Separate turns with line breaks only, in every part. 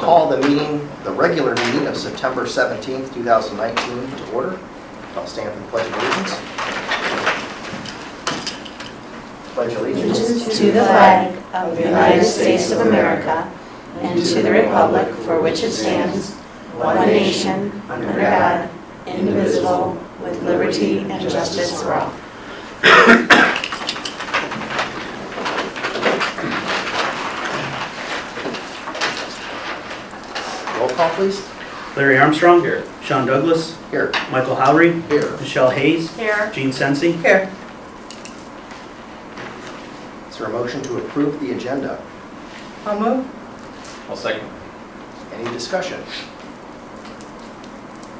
call the regular meeting of September 17th, 2019 to order. I'll stand for the Pledge of Allegiance. Pledge allegiance
to the flag of the United States of America and to the republic for which it stands, one nation, under God, indivisible, with liberty and justice for all.
Roll call, please.
Larry Armstrong. Here. Sean Douglas.
Here.
Michael Howry.
Here.
Michelle Hayes.
Here.
Gene Sensi.
Here.
Is there a motion to approve the agenda?
I'll move.
I'll second.
Any discussion?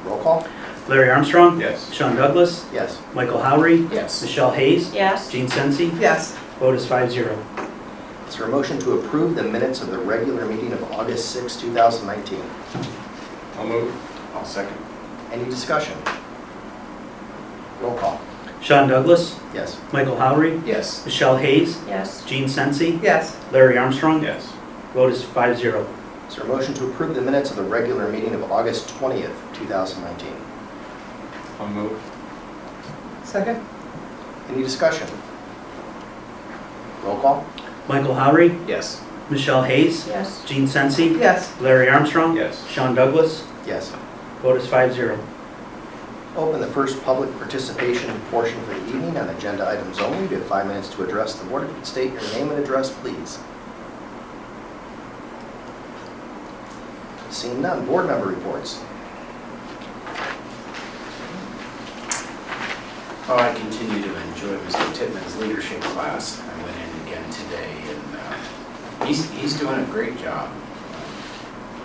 Roll call?
Larry Armstrong.
Yes.
Sean Douglas.
Yes.
Michael Howry.
Yes.
Michelle Hayes.
Yes.
Gene Sensi.
Yes.
Vote is 5-0.
Is there a motion to approve the minutes of the regular meeting of August 6, 2019?
I'll move. I'll second.
Any discussion? Roll call?
Sean Douglas.
Yes.
Michael Howry.
Yes.
Michelle Hayes.
Yes.
Gene Sensi.
Yes.
Larry Armstrong.
Yes.
Vote is 5-0.
Is there a motion to approve the minutes of the regular meeting of August 20th, 2019?
I'll move.
Second.
Any discussion? Roll call?
Michael Howry.
Yes.
Michelle Hayes.
Yes.
Gene Sensi.
Yes.
Larry Armstrong.
Yes.
Sean Douglas.
Yes.
Vote is 5-0.
Open the first public participation portion for the evening on agenda items only. You have 5 minutes to address the board. State your name and address, please. Seeing none, board member reports.
Oh, I continue to enjoy Mr. Tittman's leadership class. I went in again today, and he's doing a great job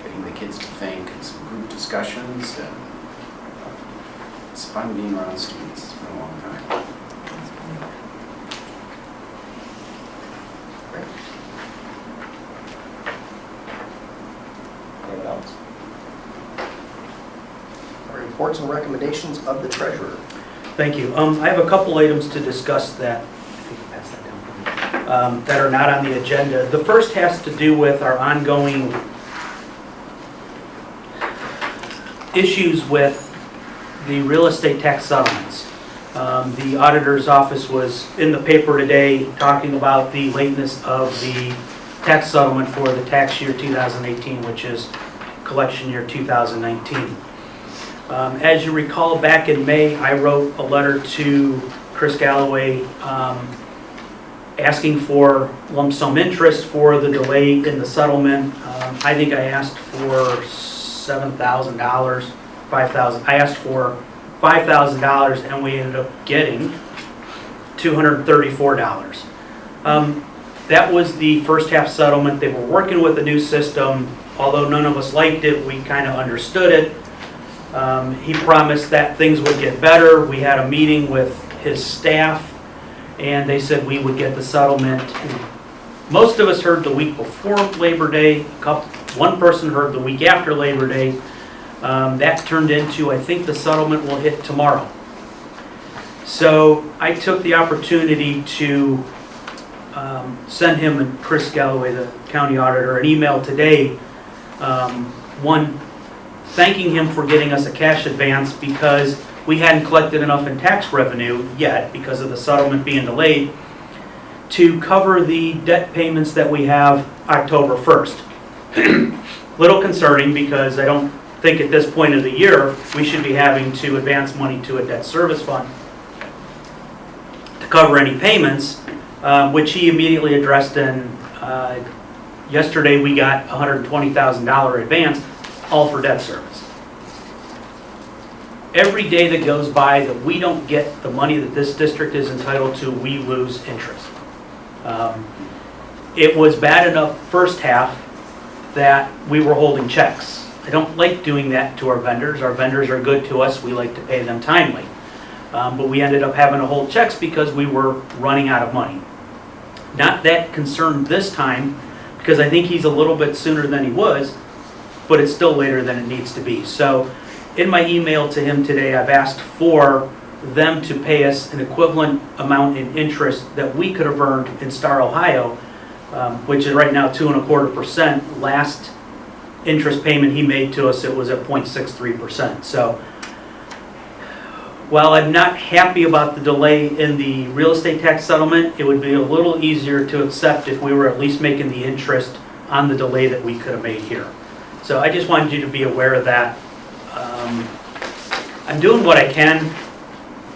getting the kids to think and some group discussions. And it's fun being around students. It's been a long time.
Great. Anyone else? Reports and recommendations of the treasurer.
Thank you. I have a couple items to discuss that, if you can pass that down for me, that are not on the agenda. The first has to do with our ongoing issues with the real estate tax settlements. The auditor's office was in the paper today talking about the lateness of the tax settlement for the tax year 2018, which is collection year 2019. As you recall, back in May, I wrote a letter to Chris Galloway asking for lump sum interest for the delay in the settlement. I think I asked for $7,000, $5,000. I asked for $5,000 and we ended up getting $234. That was the first half settlement. They were working with a new system. Although none of us liked it, we kind of understood it. He promised that things would get better. We had a meeting with his staff and they said we would get the settlement. Most of us heard the week before Labor Day. One person heard the week after Labor Day. That turned into, I think the settlement will hit tomorrow. So I took the opportunity to send him and Chris Galloway, the county auditor, an email today. One, thanking him for getting us a cash advance because we hadn't collected enough in tax revenue yet because of the settlement being delayed to cover the debt payments that we have October 1st. Little concerning because I don't think at this point of the year we should be having to advance money to a debt service fund to cover any payments, which he immediately addressed in yesterday we got $120,000 advance, all for debt service. Every day that goes by that we don't get the money that this district is entitled to, we lose interest. It was bad enough first half that we were holding checks. I don't like doing that to our vendors. Our vendors are good to us. We like to pay them timely. But we ended up having to hold checks because we were running out of money. Not that concerned this time, because I think he's a little bit sooner than he was, but it's still later than it needs to be. So in my email to him today, I've asked for them to pay us an equivalent amount in interest that we could have earned in Star, Ohio, which is right now 2.25%. Last interest payment he made to us, it was at 0.63%. So while I'm not happy about the delay in the real estate tax settlement, it would be a little easier to accept if we were at least making the interest on the delay that we could have made here. So I just wanted you to be aware of that. I'm doing what I can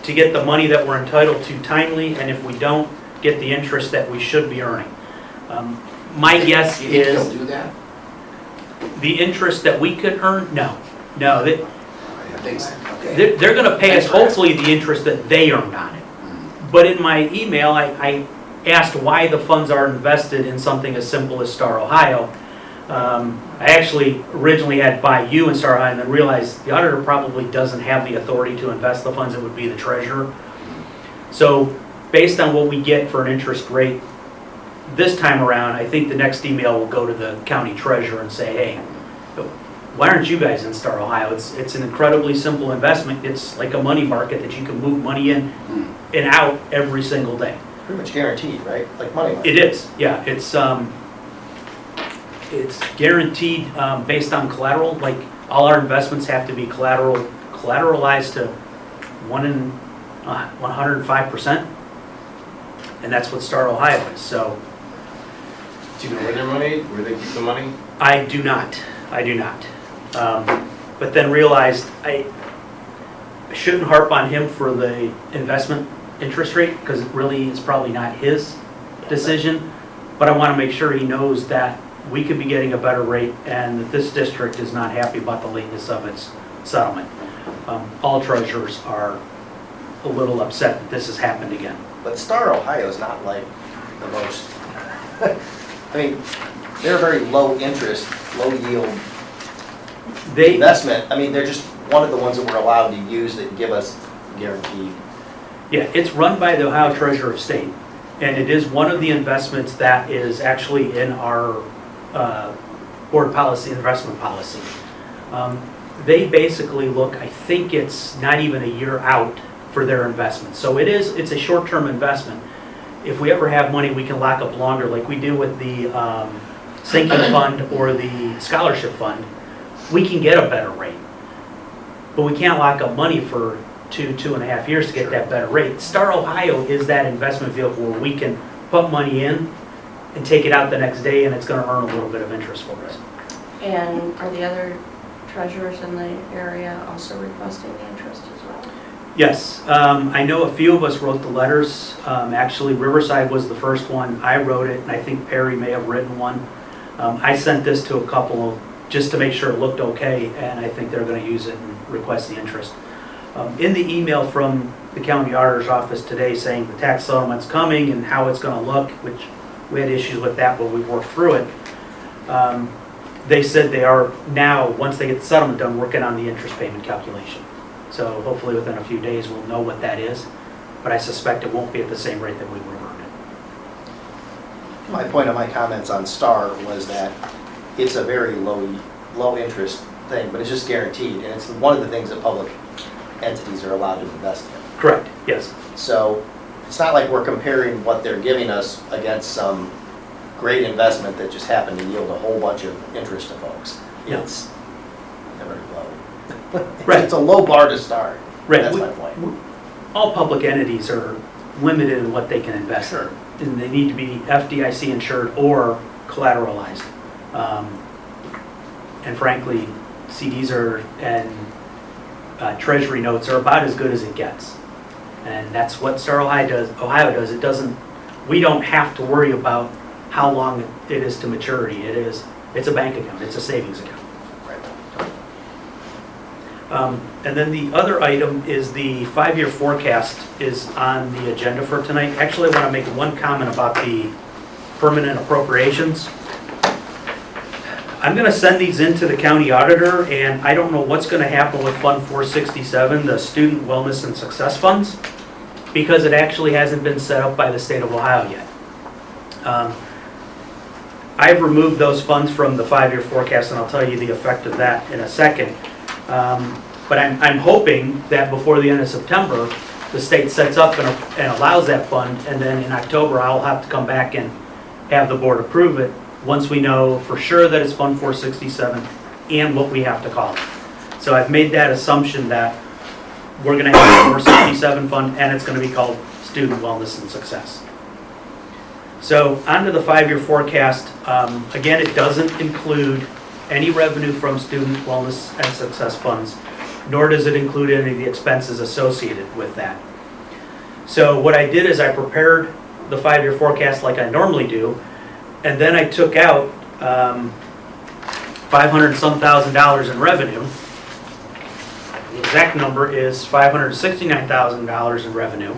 to get the money that we're entitled to timely, and if we don't get the interest that we should be earning. My guess
You think
is
he'll do that?
the interest that we could earn, no. No,
I think so. Okay.
they're going to pay us
Thanks for
hopefully the interest that they earned on it. But in my email, I asked why the funds are invested in something as simple as Star Ohio. I actually originally had by you in Star Ohio and then realized the auditor probably doesn't have the authority to invest the funds, it would be the treasurer. So based on what we get for an interest rate this time around, I think the next email will go to the county treasurer and say, hey, why aren't you guys in Star Ohio? It's an incredibly simple investment. It's like a money market that you can move money in and out every single day.
Pretty much guaranteed, right? Like money market.
It is, yeah. It's guaranteed based on collateral. Like all our investments have to be collateralized to 105%, and that's what Star Ohio is. So
Do you know where their money, where they keep the money?
I do not. But then realized I shouldn't harp on him for the investment interest rate because it really is probably not his decision. But I want to make sure he knows that we could be getting a better rate and that this district is not happy about the lateness of its settlement. All treasurers are a little upset that this has happened again.
But Star Ohio is not like the most, I mean, they're a very low interest, low yield investment. I mean, they're just one of the ones that we're allowed to use that give us guaranteed.
Yeah, it's run by the Ohio Treasurer of State, and it is one of the investments that is actually in our board policy, investment policy. They basically look, I think it's not even a year out for their investment. So it's a short-term investment. If we ever have money, we can lock up longer, like we do with the sinking fund or the scholarship fund. We can get a better rate, but we can't lock up money for 2.5 years to get that better rate. Star Ohio is that investment vehicle where we can put money in and take it out the next day, and it's going to earn a little bit of interest for us.
And are the other treasurers in the area also requesting the interest as well?
Yes, I know a few of us wrote the letters. Actually, Riverside was the first one. I wrote it, and I think Perry may have written one. I sent this to a couple just to make sure it looked okay, and I think they're going to use it and request the interest. In the email from the county auditor's office today saying the tax settlement's coming and how it's going to look, which we had issues with that, but we've worked through it. They said they are now, once they get the settlement done, working on the interest payment calculation. So hopefully within a few days we'll know what that is, but I suspect it won't be at the same rate that we would have earned it.
My point of my comments on Star was that it's a very low interest thing, but it's just guaranteed, and it's one of the things that public entities are allowed to invest in.
Correct, yes.
So it's not like we're comparing what they're giving us against some great investment that just happened to yield a whole bunch of interest to folks.
Yeah.
It's very low.
Right.
It's a low bar to start.
Right.
That's my point.
All public entities are limited in what they can invest in. And they need to be FDIC insured or collateralized. And frankly, CDs and treasury notes are about as good as it gets. And that's what Star Ohio does. It doesn't, we don't have to worry about how long it is to maturity. It's a bank account, it's a savings account. And then the other item is the 5-year forecast is on the agenda for tonight. Actually, I want to make one comment about the permanent appropriations. I'm going to send these into the county auditor, and I don't know what's going to happen with Fund 467, the Student Wellness and Success Funds, because it actually hasn't been set up by the state of Ohio yet. I've removed those funds from the 5-year forecast, and I'll tell you the effect of that in a second. But I'm hoping that before the end of September, the state sets up and allows that fund, and then in October, I'll have to come back and have the board approve it once we know for sure that it's Fund 467 and what we have to call it. So I've made that assumption that we're going to have a 467 fund and it's going to be called Student Wellness and Success. So onto the 5-year forecast. Again, it doesn't include any revenue from Student Wellness and Success funds, nor does it include any of the expenses associated with that. So what I did is I prepared the 5-year forecast like I normally do, and then I took out $500-some thousand in revenue. The exact number is $569,000 in revenue,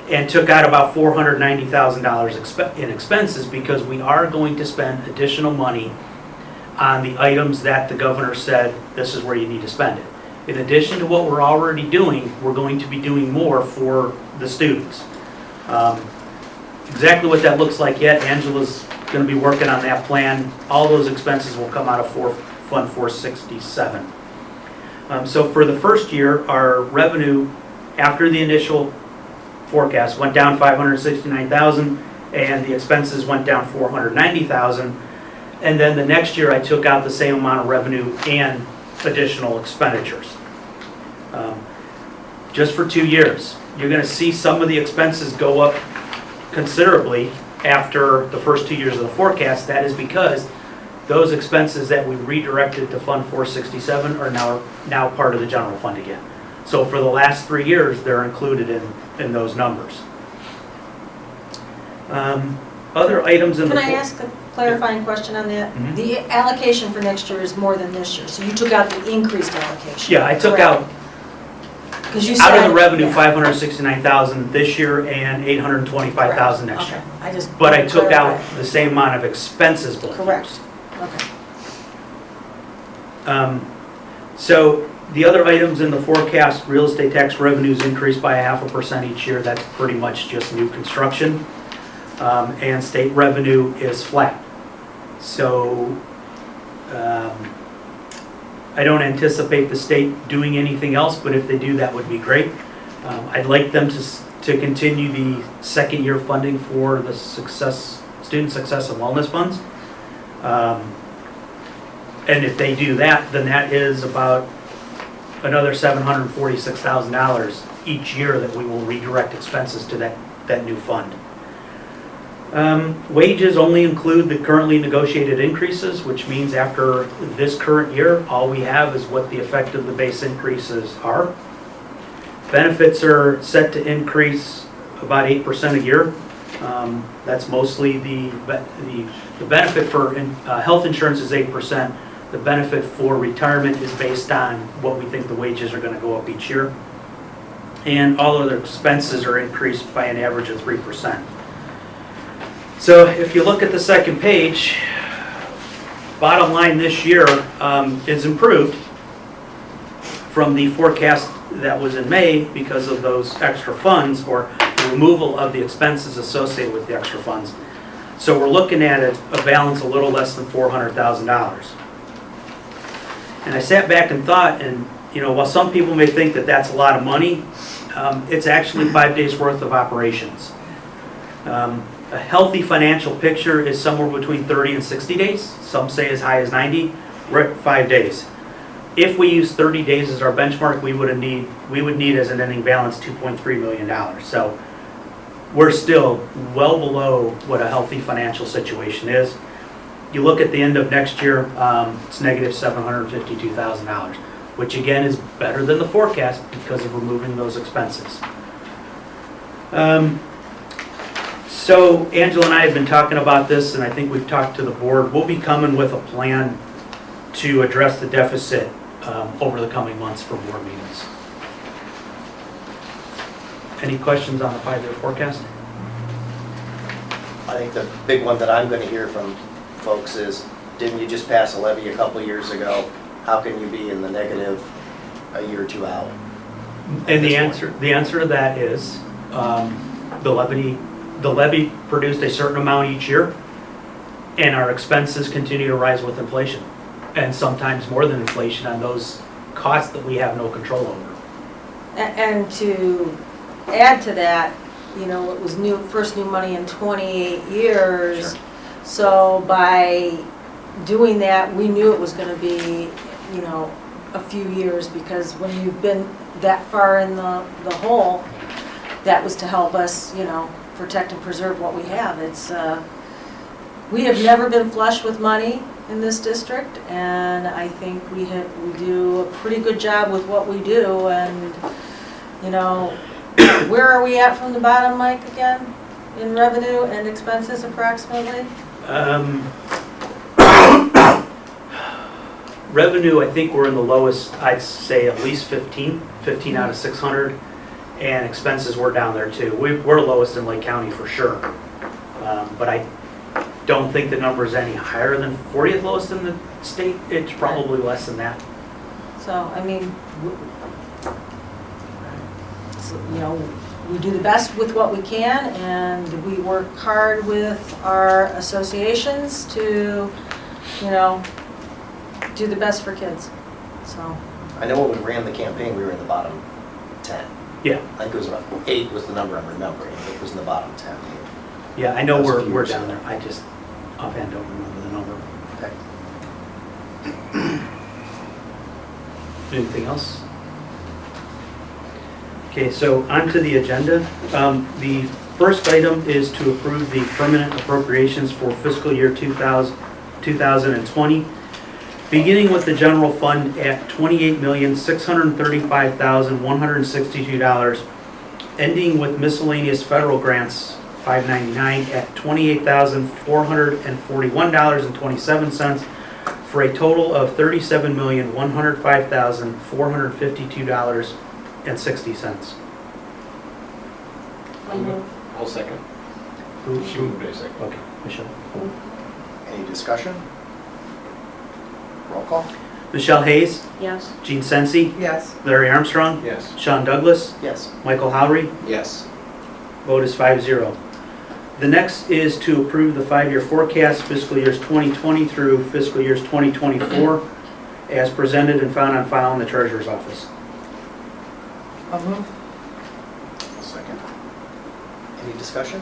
and took out about $490,000 in expenses because we are going to spend additional money on the items that the governor said this is where you need to spend it. In addition to what we're already doing, we're going to be doing more for the students. Exactly what that looks like yet, Angela's going to be working on that plan. All those expenses will come out of Fund 467. So for the first year, our revenue after the initial forecast went down $569,000 and the expenses went down $490,000. And then the next year I took out the same amount of revenue and additional expenditures. Just for 2 years. You're going to see some of the expenses go up considerably after the first 2 years of the forecast. That is because those expenses that we redirected to Fund 467 are now part of the general fund again. So for the last 3 years, they're included in those numbers. Other items in the...
Can I ask a clarifying question on that?
Mhm.
The allocation for next year is more than this year, so you took out the increased allocation.
Yeah, I took out,
Because you
out of
said-
the revenue,
yeah.
$569,000 this year and $825,000 next
Okay,
year.
I just.
But I took out
clarified.
the same amount of expenses both
Correct, okay.
So the other items in the forecast, real estate tax revenues increased by 0.5% each year. That's pretty much just new construction. And state revenue is flat. So I don't anticipate the state doing anything else, but if they do, that would be great. I'd like them to continue the second year funding for the Student Success and Wellness Funds. And if they do that, then that is about another $746,000 each year that we will redirect expenses to that new fund. Wages only include the currently negotiated increases, which means after this current year, all we have is what the effect of the base increases are. Benefits are set to increase about 8% a year. That's mostly the benefit for health insurance is 8%. The benefit for retirement is based on what we think the wages are going to go up each year. And all other expenses are increased by an average of 3%. So if you look at the second page, bottom line this year is improved from the forecast that was in May because of those extra funds or the removal of the expenses associated with the extra funds. So we're looking at a balance a little less than $400,000. And I sat back and thought, and while some people may think that that's a lot of money, it's actually 5 days worth of operations. A healthy financial picture is somewhere between 30 and 60 days. Some say as high as 90. We're at 5 days. If we use 30 days as our benchmark, we would need as an ending balance $2.3 million. So we're still well below what a healthy financial situation is. You look at the end of next year, it's negative $752,000, which again is better than the forecast because of removing those expenses. So Angela and I have been talking about this, and I think we've talked to the board. We'll be coming with a plan to address the deficit over the coming months for board meetings. Any questions on the 5-year forecast?
I think the big one that I'm going to hear from folks is, didn't you just pass a levy a couple of years ago? How can you be in the negative a year or two out?
And the answer to that is the levy produced a certain amount each year, and our expenses continue to rise with inflation, and sometimes more than inflation on those costs that we have no control over.
And to add to that, it was first new money in 28 years.
Sure.
So by doing that, we knew it was gonna be, you know, a few years, because when you've been that far in the hole, that was to help us, you know, protect and preserve what we have. It's, we have never been flush with money in this district, and I think we do a pretty good job with what we do, and, you know, where are we at from the bottom, Mike, again, in revenue and expenses approximately?
Revenue, I think we're in the lowest, I'd say at least 15 out of 600, and expenses were down there too. We're lowest in Lake County for sure, but I don't think the number is any higher than 40th lowest in the state. It's probably less than that.
So, I mean, you know, we do the best with what we can, and we work hard with our associations to, you know, do the best for kids, so.
I know when we ran the campaign, we were in the bottom 10.
Yeah,
I think it was about 8 was the number I'm remembering. It was in the bottom 10.
yeah, I know
That's a few
we're
years
down
ago.
there. I just offhand don't remember the number.
Okay.
Anything else? Okay, so on to the agenda. The first item is to approve the permanent appropriations for fiscal year 2020, beginning with the general fund at $28,635,162, ending with miscellaneous federal grants, $599, at $28,441.27, for a total of $37,105,452.60.
I'll second.
Who?
She moved a second.
Okay, Michelle.
Any discussion? Roll call?
Michelle Hayes,
Yes.
Gene Sensi,
Yes.
Larry Armstrong,
Yes.
Sean Douglas,
Yes.
Michael Howry.
Yes.
Vote is 5-0. The next is to approve the 5-year forecast, fiscal years 2020 through fiscal years 2024, as presented and found on file in the treasurer's office.
I'll move.
I'll second. Any discussion?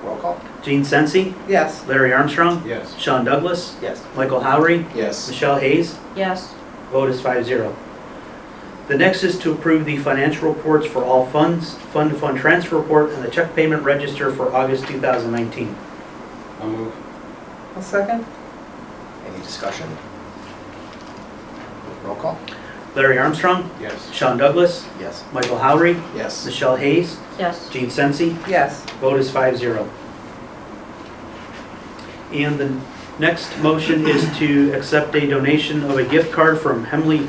Roll call?
Gene Sensi,
Yes.
Larry Armstrong,
Yes.
Sean Douglas,
Yes.
Michael Howry,
Yes.
Michelle Hayes.
Yes.
Vote is 5-0. The next is to approve the financial reports for all funds, fund-to-fund transfer report, and the check payment register for August 2019.
I'll move.
I'll second.
Any discussion? Roll call?
Larry Armstrong,
Yes.
Sean Douglas,
Yes.
Michael Howry,
Yes.
Michelle Hayes,
Yes.
Gene Sensi.
Yes.
Vote is 5-0. And the next motion is to accept a donation of a gift card from Hemley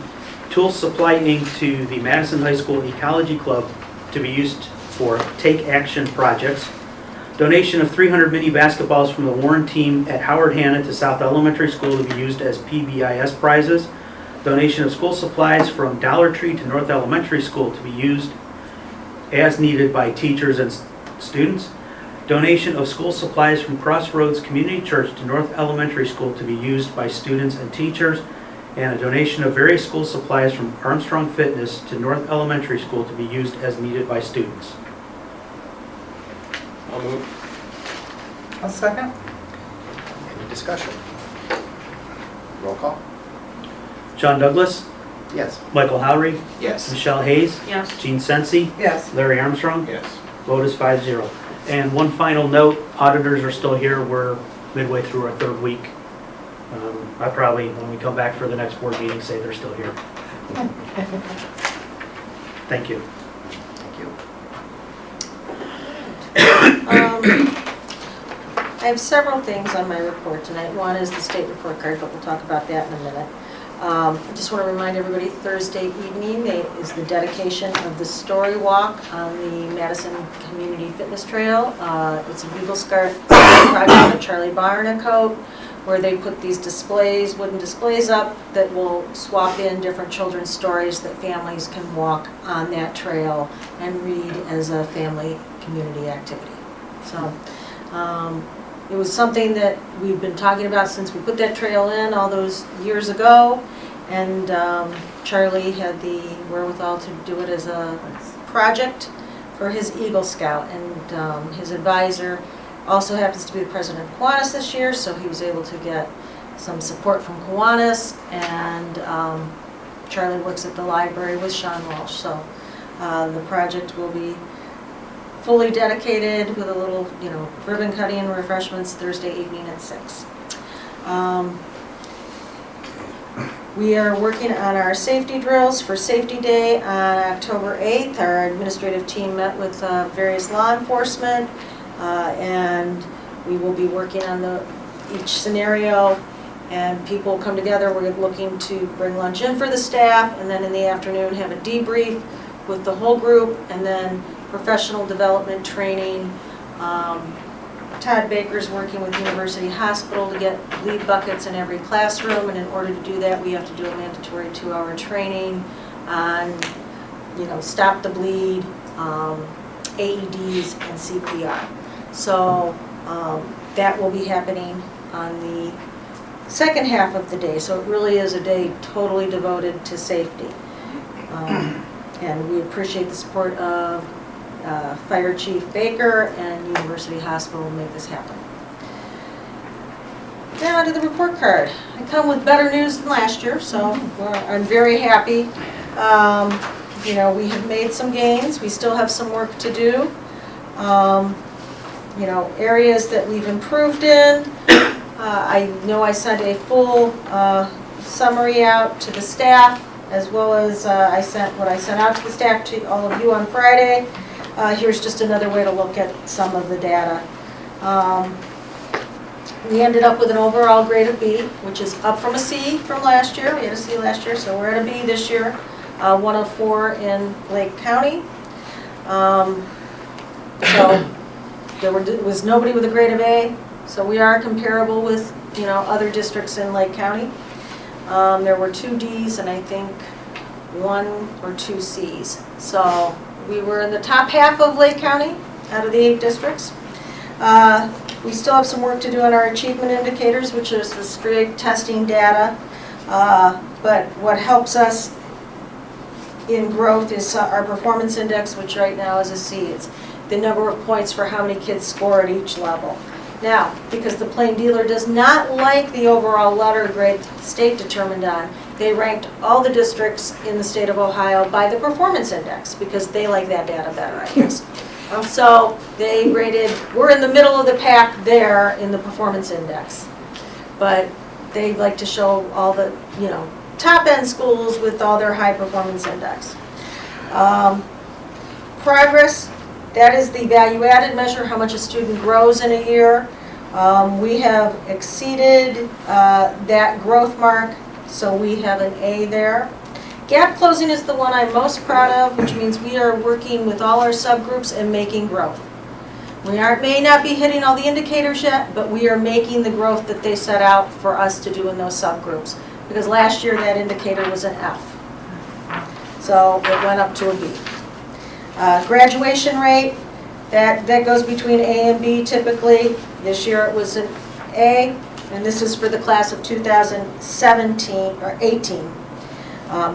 Tool Supply Inc. to the Madison High School Ecology Club to be used for Take Action projects. Donation of 300 mini basketballs from the Warren team at Howard Hanna to South Elementary School to be used as PBIS prizes. Donation of school supplies from Dollar Tree to North Elementary School to be used as needed by teachers and students. Donation of school supplies from Crossroads Community Church to North Elementary School to be used by students and teachers. And a donation of various school supplies from Armstrong Fitness to North Elementary School to be used as needed by students.
I'll move.
I'll second.
Any discussion? Roll call?
Sean Douglas,
Yes.
Michael Howry,
Yes.
Michelle Hayes,
Yes.
Gene Sensi,
Yes.
Larry Armstrong.
Yes.
Vote is 5-0. And one final note, auditors are still here. We're midway through our third week. I probably, when we come back for the next board meeting, say they're still here. Thank you.
Thank you.
I have several things on my report tonight. One is the state report card, but we'll talk about that in a minute. I just want to remind everybody, Thursday evening is the dedication of the Story Walk on the Madison Community Fitness Trail. It's a Eagle Scout project of Charlie Barnacote, where they put these displays, wooden displays up that will swap in different children's stories that families can walk on that trail and read as a family community activity. So it was something that we've been talking about since we put that trail in all those years ago, and Charlie had the wherewithal to do it as a project for his Eagle Scout, and his advisor Also happens to be the president of Kiwanis this year, so he was able to get some support from Kiwanis, and Charlie works at the library with Sean Walsh, so the project will be fully dedicated with a little, ribbon cutting and refreshments Thursday evening at 6. We are working on our safety drills for Safety Day on October 8th. Our administrative team met with various law enforcement, and we will be working on each scenario, and people come together. We're looking to bring lunch in for the staff, and then in the afternoon have a debrief with the whole group, and then professional development training. Todd Baker's working with University Hospital to get bleed buckets in every classroom, and in order to do that, we have to do a mandatory 2-hour training on, stop the bleed, AEDs, and CPR. So that will be happening on the second half of the day. So it really is a day totally devoted to safety. And we appreciate the support of Fire Chief Baker and University Hospital to make this happen. Now to the report card. I come with better news than last year, so I'm very happy. We have made some gains. We still have some work to do. Areas that we've improved in. I know I sent a full summary out to the staff, as well as I sent out to the staff to all of you on Friday. Here's just another way to look at some of the data. We ended up with an overall grade of B, which is up from a C from last year. We had a C last year, so we're at a B this year. 104 in Lake County. So there was nobody with a grade of A, so we are comparable with other districts in Lake County. There were 2 Ds and I think 1 or 2 Cs. So we were in the top half of Lake County out of the 8 districts. We still have some work to do on our achievement indicators, which is the straight testing data. But what helps us in growth is our performance index, which right now is a C. It's the number of points for how many kids score at each level. Now, because the plain dealer does not like the overall letter grade the state determined on, they ranked all the districts in the state of Ohio by the performance index, because they like that data better, I guess. So they rated, we're in the middle of the pack there in the performance index. But they like to show all the, top end schools with all their high performance index. Progress, that is the value added measure, how much a student grows in a year. We have exceeded that growth mark, so we have an A there. Gap closing is the one I'm most proud of, which means we are working with all our subgroups and making growth. We may not be hitting all the indicators yet, but we are making the growth that they set out for us to do in those subgroups. Because last year that indicator was an F. So it went up to a B. Graduation rate, that goes between A and B typically. This year it was an A, and this is for the class of 2017 or 18,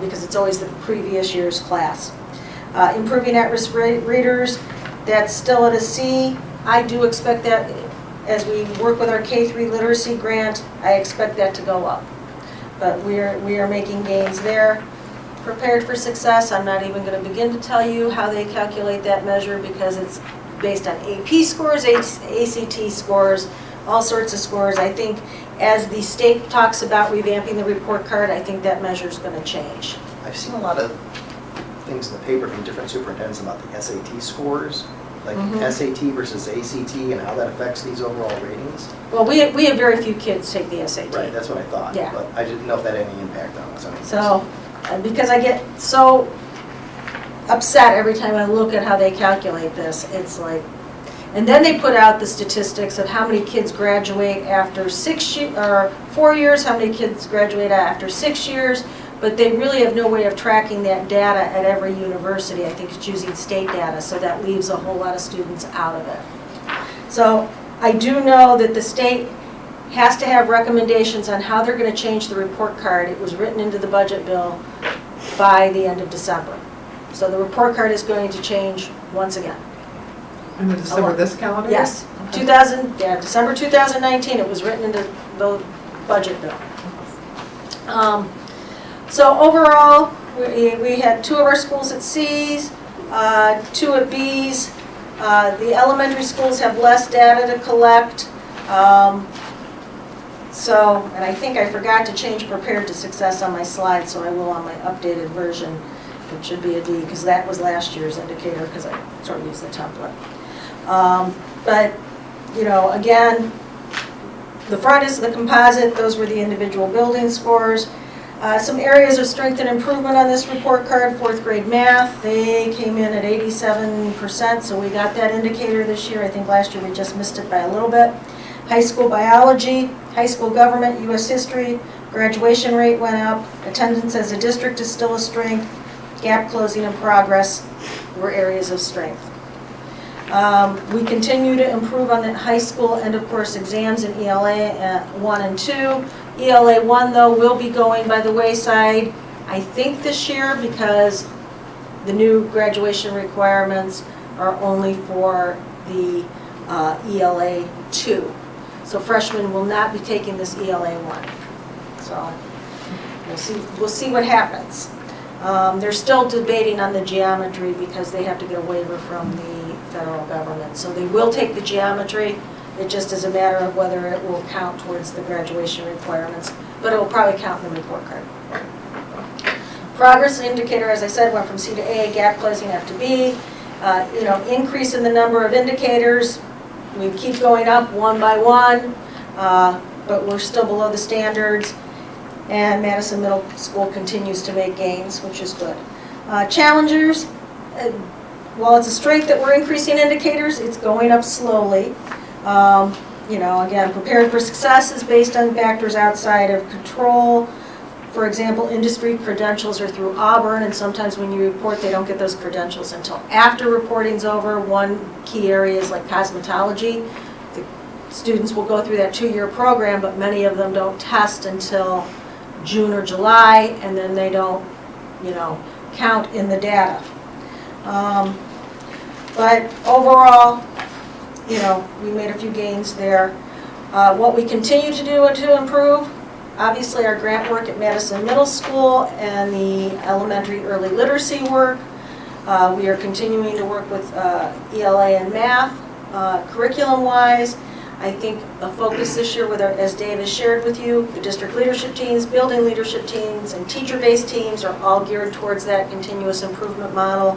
because it's always the previous year's class. Improving at-risk readers, that's still at a C. I do expect that as we work with our K-3 literacy grant, I expect that to go up. But we are making gains there. Prepared for success, I'm not even going to begin to tell you how they calculate that measure, because it's based on AP scores, ACT scores, all sorts of scores. I think as the state talks about revamping the report card, I think that measure is going to change.
I've seen a lot of things in the paper from different superintendents about the SAT scores, like SAT versus ACT and how that affects these overall ratings.
Well, we have very few kids take the SAT.
Right, that's what I thought.
Yeah.
But I didn't know if that had any impact on us.
So, because I get so upset every time I look at how they calculate this, it's like, and then they put out the statistics of how many kids graduate after 4 years, how many kids graduate after 6 years, but they really have no way of tracking that data at every university. I think it's using state data, so that leaves a whole lot of students out of it. So I do know that the state has to have recommendations on how they're going to change the report card. It was written into the budget bill by the end of December. So the report card is going to change once again.
In the December this calendar? year?
Yes,
Okay.
December 2019, it was written into the budget bill. So overall, we had 2 of our schools at Cs, 2 at Bs. The elementary schools have less data to collect. And I think I forgot to change prepared to success on my slide, so I will on my updated version. It should be a D, because that was last year's indicator, because I sort of used the template. But, you know, again, the front is the composite, those were the individual building scores. Some areas of strength and improvement on this report card: 4th grade math, they came in at 87%, so we got that indicator this year. I think last year we just missed it by a little bit. High school biology, high school government, US history, graduation rate went up, attendance as a district is still a strength, gap closing and progress were areas of strength. We continue to improve on the high school end of course exams in ELA 1 and 2. ELA 1 though will be going by the wayside, I think this year, because the new graduation requirements are only for the ELA 2. So freshmen will not be taking this ELA 1. So we'll see what happens. They're still debating on the geometry because they have to get a waiver from the federal government. So they will take the geometry. It just is a matter of whether it will count towards the graduation requirements, but it will probably count in the report card. Progress indicator, as I said, went from C to A, gap closing F to B. Increase in the number of indicators. We keep going up one by one, but we're still below the standards. And Madison Middle School continues to make gains, which is good. Challengers, while it's a strength that we're increasing indicators, it's going up slowly. Again, prepared for success is based on factors outside of control. For example, industry credentials are through Auburn, and sometimes when you report, they don't get those credentials until after reporting's over. One key area is like cosmetology. The students will go through that 2-year program, but many of them don't test until June or July, and then they don't, count in the data. But overall, we made a few gains there. What we continue to do to improve, obviously our grant work at Madison Middle School and the elementary early literacy work. We are continuing to work with ELA and math. Curriculum-wise, I think a focus this year, as Dave has shared with you, the district leadership teams, building leadership teams, and teacher-based teams are all geared towards that continuous improvement model.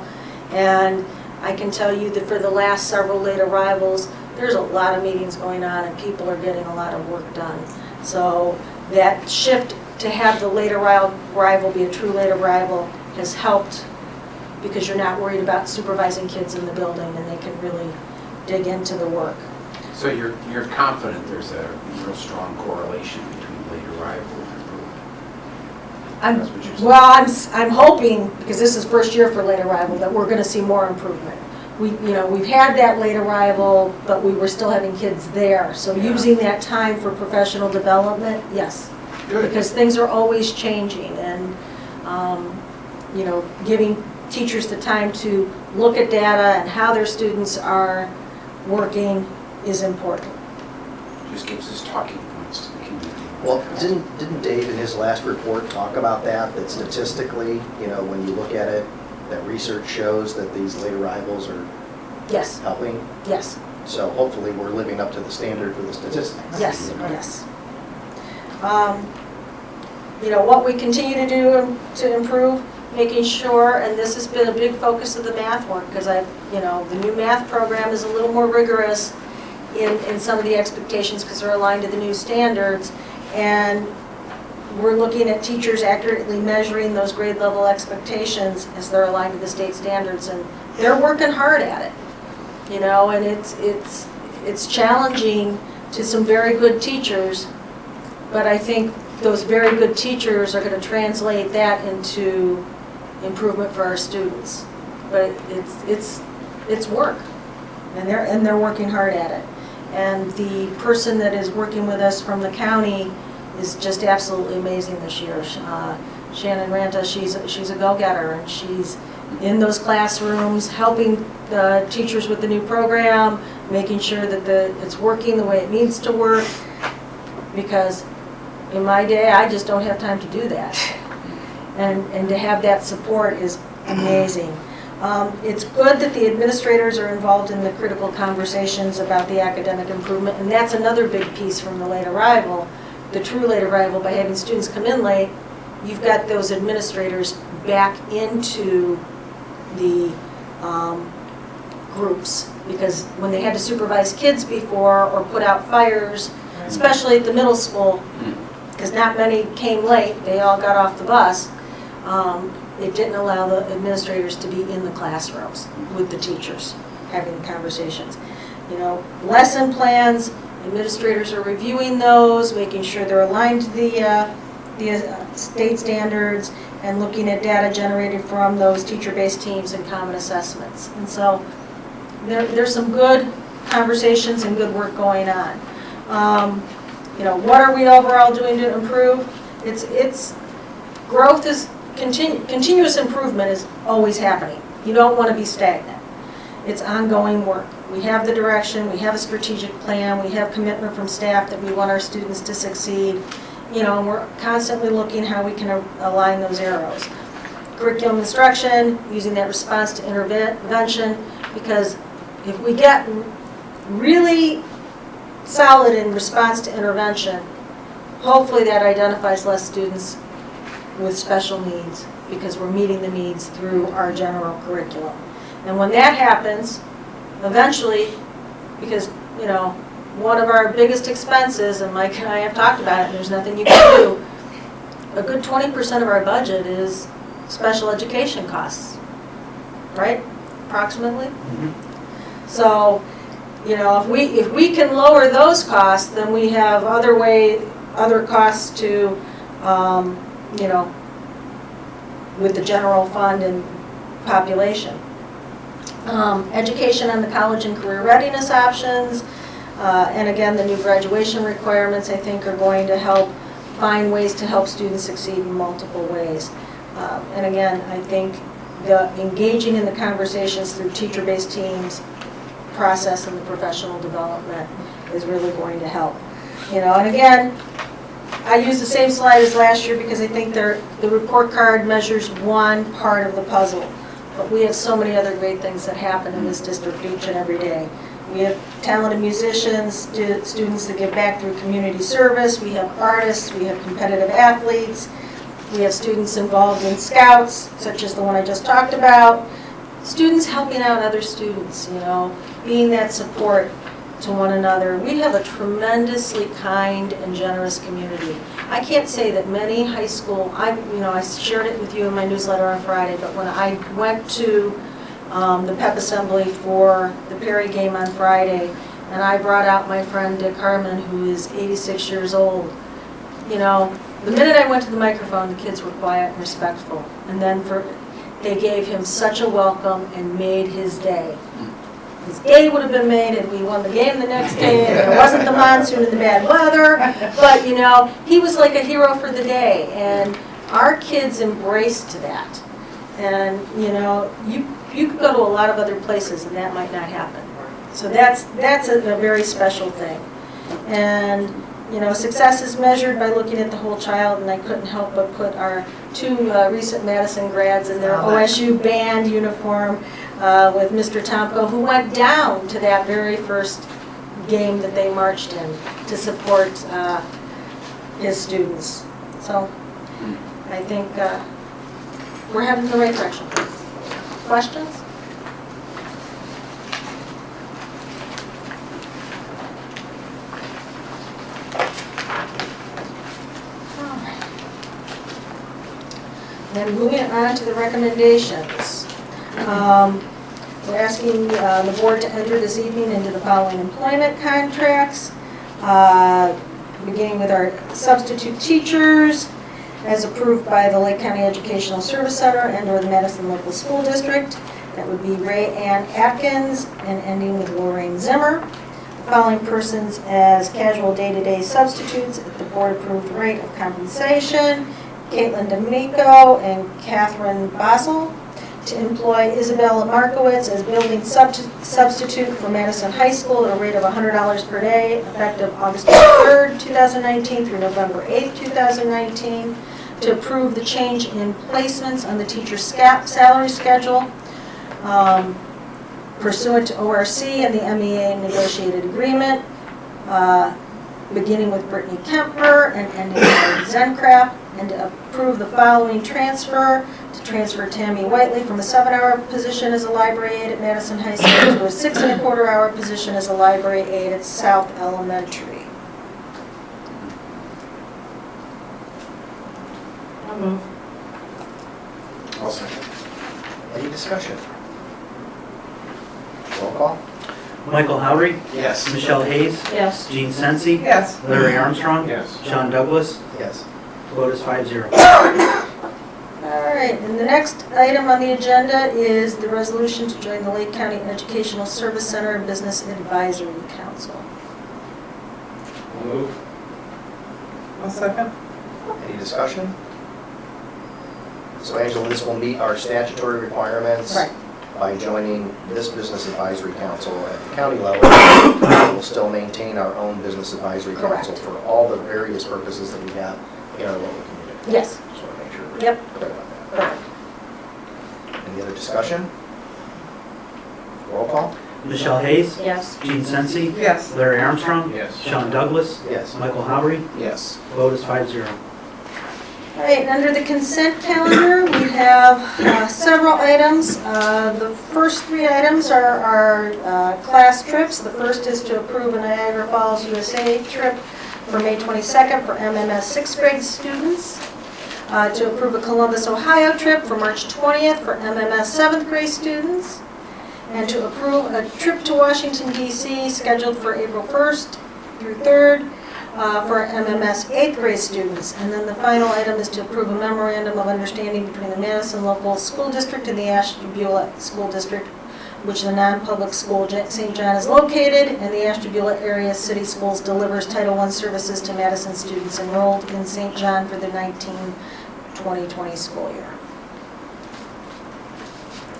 And I can tell you that for the last several late arrivals, there's a lot of meetings going on and people are getting a lot of work done. So that shift to have the late arrival be a true late arrival has helped, because you're not worried about supervising kids in the building and they can really dig into the work.
So you're confident there's a real strong correlation between late arrival and improvement? That's what you're saying.
I'm hoping, because this is first year for late arrival, that we're going to see more improvement. We've had that late arrival, but we were still having kids there. So
Yeah.
using that time for professional development, yes.
Good.
Because things are always changing, and giving teachers the time to look at data and how their students are working is important.
Just gives us talking points to the community.
Well, didn't Dave in his last report talk about that statistically, when you look at it, that research shows that these late arrivals are
Yes,
helping?
yes,
So hopefully we're living up to the standard for the statistics.
yes, yes. What we continue to do to improve, making sure, and this has been a big focus of the math work, because the new math program is a little more rigorous in some of the expectations because they're aligned to the new standards. And we're looking at teachers accurately measuring those grade level expectations as they're aligned to the state standards, and they're working hard at it. And it's challenging to some very good teachers, but I think those very good teachers are going to translate that into improvement for our students. But it's work, and they're working hard at it. And the person that is working with us from the county is just absolutely amazing this year. Shannon Ranta, she's a go-getter, and she's in those classrooms, helping the teachers with the new program, making sure that it's working the way it needs to work. Because in my day, I just don't have time to do that. And to have that support is amazing. It's good that the administrators are involved in the critical conversations about the academic improvement, and that's another big piece from the late arrival, the true late arrival. By having students come in late, you've got those administrators back into the groups, because when they had to supervise kids before or put out fires, especially at the middle school, because not many came late, they all got off the bus, it didn't allow the administrators to be in the classrooms with the teachers, having the conversations. You know, lesson plans, administrators are reviewing those, making sure they're aligned to the state standards, and looking at data generated from those teacher-based teams and common assessments. And so there's some good conversations and good work going on. You know, what are we overall doing to improve? It's growth is continuous improvement is always happening. You don't want to be stagnant. It's ongoing work. We have the direction, we have a strategic plan, we have commitment from staff that we want our students to succeed. You know, and we're constantly looking how we can align those arrows. Curriculum instruction, using that response to intervention, because if we get really solid in response to intervention, hopefully that identifies less students with special needs, because we're meeting the needs through our general curriculum. And when that happens, eventually, because, you know, one of our biggest expenses, and Mike and I have talked about it, and there's nothing you can do, a good 20% of our budget is special education costs, right? Approximately. So, you know, if we can lower those costs, then we have other costs to, you know, with the general fund and population. Education on the college and career readiness options, and again, the new graduation requirements, I think, are going to help find ways to help students succeed in multiple ways. And again, I think the engaging in the conversations through teacher-based teams, process, and the professional development is really going to help. You know, and again, I use the same slide as last year because I think the report card measures one part of the puzzle. But we have so many other great things that happen in this district each and every day. We have talented musicians, students that give back through community service. We have artists, we have competitive athletes. We have students involved in scouts, such as the one I just talked about. Students helping out other students, you know, being that support to one another. We have a tremendously kind and generous community. I can't say that many high school, I shared it with you in my newsletter on Friday, but when I went to the PEP assembly for the Perry game on Friday, and I brought out my friend Dick Harmon, who is 86 years old, you know, the minute I went to the microphone, the kids were quiet and respectful. And then they gave him such a welcome and made his day. His day would have been made, and we won the game the next day, and there wasn't the monsoon and the bad weather, but, you know, he was like a hero for the day, and our kids embraced that. And, you know, you could go to a lot of other places, and that might not happen. So that's a very special thing. And, you know, success is measured by looking at the whole child, and I couldn't help but put our two recent Madison grads in their OSU band uniform with Mr. Tomko, who went down to that very first game that they marched in to support his students. So I think we're heading in the right direction. Questions? Then moving on to the recommendations. We're asking the board to enter this evening into the following employment contracts, beginning with our substitute teachers, as approved by the Lake County Educational Service Center and/or the Madison Local School District. That would be Ray Ann Atkins and ending with Lorraine Zimmer. The following persons as casual day-to-day substitutes at the board-approved rate of compensation: Caitlin D'Amico and Catherine Basel. to employ Isabella Markowitz as building substitute for Madison High School at a rate of $100 per day, effective August 3rd, 2019 through November 8th, 2019. To approve the change in placements on the teacher's salary schedule pursuant to ORC and the MEA negotiated agreement, beginning with Brittany Kemper and ending with Zencraft, and to approve the following transfer: to transfer Tammy Whiteley from a 7-hour position as a library aide at Madison High School to a 6.25-hour position as a library aide at South Elementary.
I'll move.
I'll second.
Any discussion? Roll call?
Michael Howry,
Yes.
Michelle Hayes,
Yes.
Gene Sensi,
Yes.
Larry Armstrong,
Yes.
Sean Douglas,
Yes.
vote is 5-0.
All right, and the next item on the agenda is the resolution to join the Lake County Educational Service Center Business Advisory Council.
I'll move.
I'll second.
Any discussion? So Angela, this will meet our statutory requirements.
Right.
By joining this Business Advisory Council at the county level. We'll still maintain our own Business Advisory Council
Correct.
for all the various purposes that we have in our local community.
Yes.
Just want to make sure we're
Yep.
clear about that.
Correct.
Any other discussion? Roll call?
Michelle Hayes,
Yes.
Gene Sensi,
Yes.
Larry Armstrong,
Yes.
Sean Douglas,
Yes.
Michael Howry,
Yes.
vote is 5-0.
All right, under the consent calendar, we have several items. The first 3 items are our class trips. The first is to approve a Niagara Falls, USA trip for May 22nd for MMS 6th grade students. To approve a Columbus, Ohio trip for March 20th for MMS 7th grade students. And to approve a trip to Washington, D.C. scheduled for April 1st through 3rd for MMS 8th grade students. And then the final item is to approve a memorandum of understanding between the Madison Local School District and the Ashtabula School District, which the non-public school St. John is located, and the Ashtabula Area City Schools delivers Title I services to Madison students enrolled in St. John for the 19-2020 school year.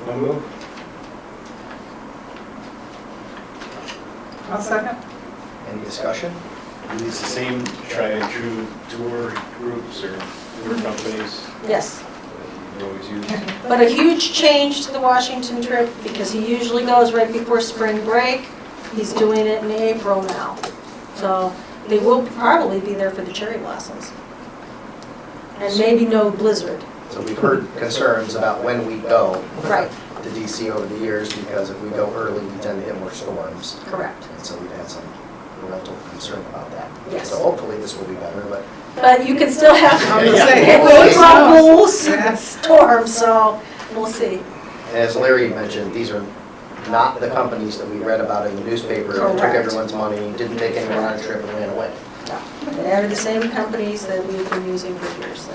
I'll move.
I'll second.
Any discussion?
Are these the same tried and true tour groups or tour companies
Yes.
that you always use?
But a huge change to the Washington trip, because he usually goes right before spring break. He's doing it in April now. So they will probably be there for the cherry blossoms. And maybe no blizzard.
So we've heard concerns about when we go
Right,
to DC over the years, because if we go early, we tend to hit more storms.
correct.
And so we've had some parental concern about that.
Yes.
So hopefully this will be better, but
But you can still have
I'm gonna say,
Yeah.
April Fool's
Yes.
storm, so we'll see.
as Larry mentioned, these are not the companies that we read about in the newspaper that took
Correct.
everyone's money, didn't take anyone on a trip and ran away.
They're the same companies that we've been using for years. So.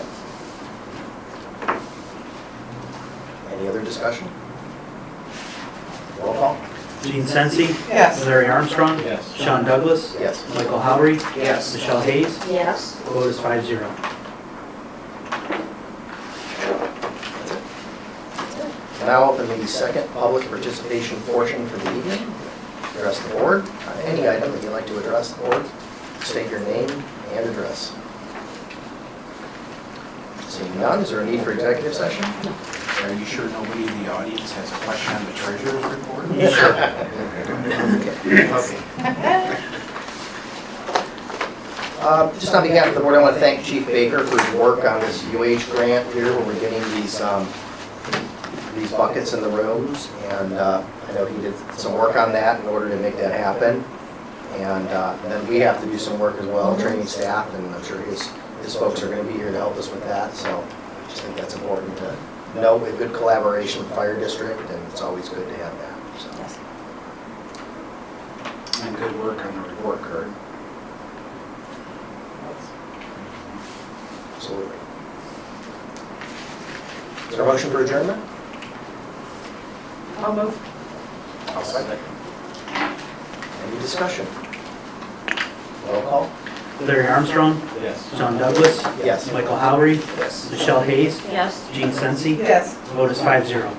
Any other discussion? Roll call?
Gene Sensi,
Yes.
Larry Armstrong,
Yes.
Sean Douglas,
Yes.
Michael Howry,
Yes.
Michelle Hayes,
Yes.
vote is 5-0.
Now open the second public participation portion for the evening. Address the board. Any item that you'd like to address the board, state your name and address. Seeing none, is there a need for executive session?
Are you sure nobody in the audience has a question on the treasurer's report?
Sure.
Okay.
Just on behalf of the board, I want to thank Chief Baker for his work on this UH grant here, where we're getting these buckets in the rooms. And I know he did some work on that in order to make that happen. And then we have to do some work as well, training staff, and I'm sure his folks are going to be here to help us with that. So I just think that's important to know, with good collaboration with Fire District, and it's always good to have that. So.
Yes.
And good work on the report card.
Absolutely. Is there a motion for adjournment?
I'll move.
I'll second. Any discussion? Roll call?
Larry Armstrong,
Yes.
Sean Douglas,
Yes.
Michael Howry,
Yes.
Michelle Hayes,
Yes.
Gene Sensi,
Yes.
vote is 5-0.